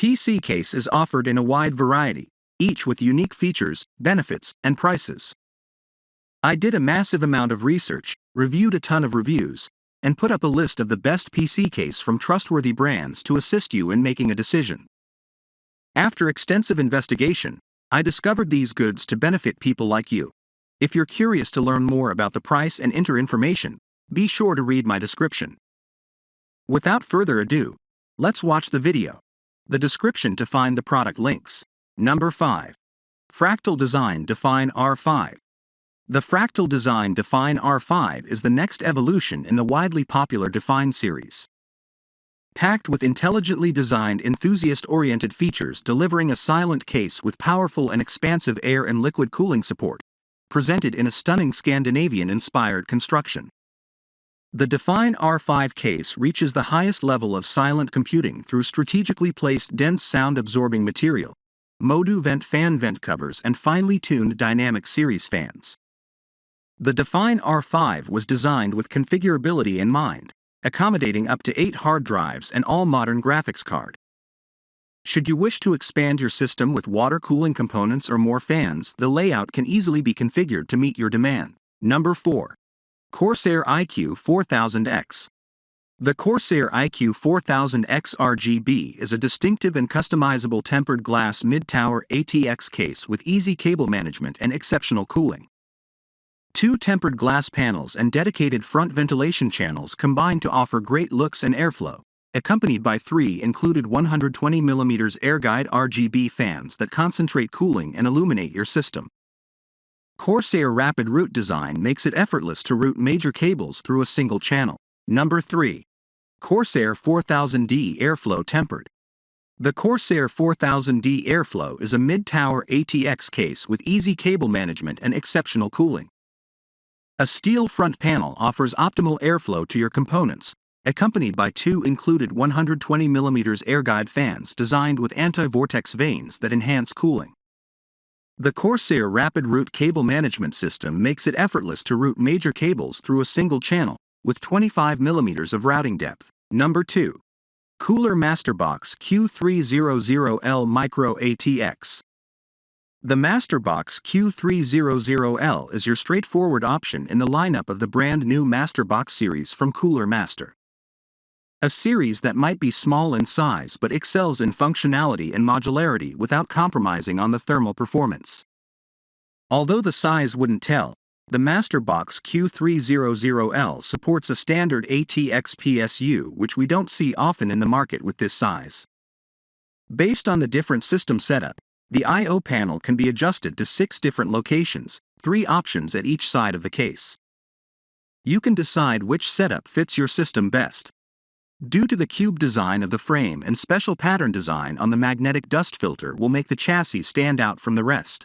PC case is offered in a wide variety, each with unique features, benefits, and prices. I did a massive amount of research, reviewed a ton of reviews, and put up a list of the best PC case from trustworthy brands to assist you in making a decision. After extensive investigation, I discovered these goods to benefit people like you. If you're curious to learn more about the price and enter information, be sure to read my description. Without further ado, let's watch the video. The description to find the product links. Number 5. Fractal Design Define R5. The Fractal Design Define R5 is the next evolution in the widely popular Define series. Packed with intelligently designed enthusiast-oriented features delivering a silent case with powerful and expansive air and liquid cooling support, presented in a stunning Scandinavian-inspired construction. The Define R5 case reaches the highest level of silent computing through strategically placed dense sound-absorbing material, Modu vent fan vent covers and finely tuned dynamic series fans. The Define R5 was designed with configurability in mind, accommodating up to 8 hard drives and all modern graphics card. Should you wish to expand your system with water cooling components or more fans, the layout can easily be configured to meet your demand. Number 4. Corsair iCUE 4000X. The Corsair iCUE 4000X RGB is a distinctive and customizable tempered glass mid-tower ATX case with easy cable management and exceptional cooling. 2 tempered glass panels and dedicated front ventilation channels combine to offer great looks and airflow, accompanied by 3 included 120mm air-guide RGB fans that concentrate cooling and illuminate your system. Corsair Rapid Route design makes it effortless to route major cables through a single channel. Number 3. Corsair 4000D Airflow Tempered. The Corsair 4000D Airflow is a mid-tower ATX case with easy cable management and exceptional cooling. A steel front panel offers optimal airflow to your components, accompanied by 2 included 120mm air-guide fans designed with anti-vortex vanes that enhance cooling. The Corsair Rapid Route cable management system makes it effortless to route major cables through a single channel, with 25mm of routing depth. Number 2. Cooler Masterbox Q300L Micro-ATX. The Masterbox Q300L is your straightforward option in the lineup of the brand new Masterbox series from Cooler Master. A series that might be small in size but excels in functionality and modularity without compromising on the thermal performance. Although the size wouldn't tell, the Masterbox Q300L supports a standard ATX PSU which we don't see often in the market with this size. Based on the different system setup, the I/O panel can be adjusted to 6 different locations, 3 options at each side of the case. You can decide which setup fits your system best. Due to the cube design of the frame and special pattern design on the magnetic dust filter will make the chassis stand out from the rest.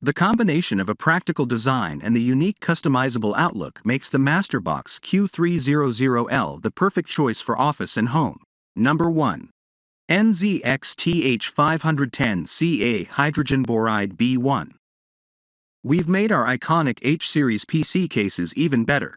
The combination of a practical design and the unique customizable outlook makes the Masterbox Q300L the perfect choice for office and home. Number 1. NZXT H510Ca Hydrogen Boride B1. We've made our iconic H-series PC cases even better.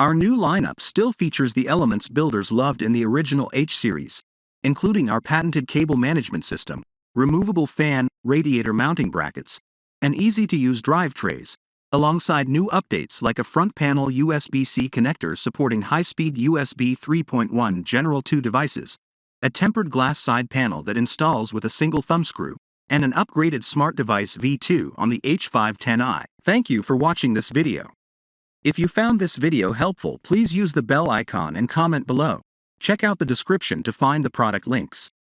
Our new lineup still features the elements builders loved in the original H-series, including our patented cable management system, removable fan, radiator mounting brackets, and easy-to-use drive trays, alongside new updates like a front panel USB-C connector supporting high-speed USB 3.1 General 2 devices, a tempered glass side panel that installs with a single thumbscrew, and an upgraded Smart Device V2 on the H510i. Thank you for watching this video. If you found this video helpful, please use the bell icon and comment below. Check out the description to find the product links.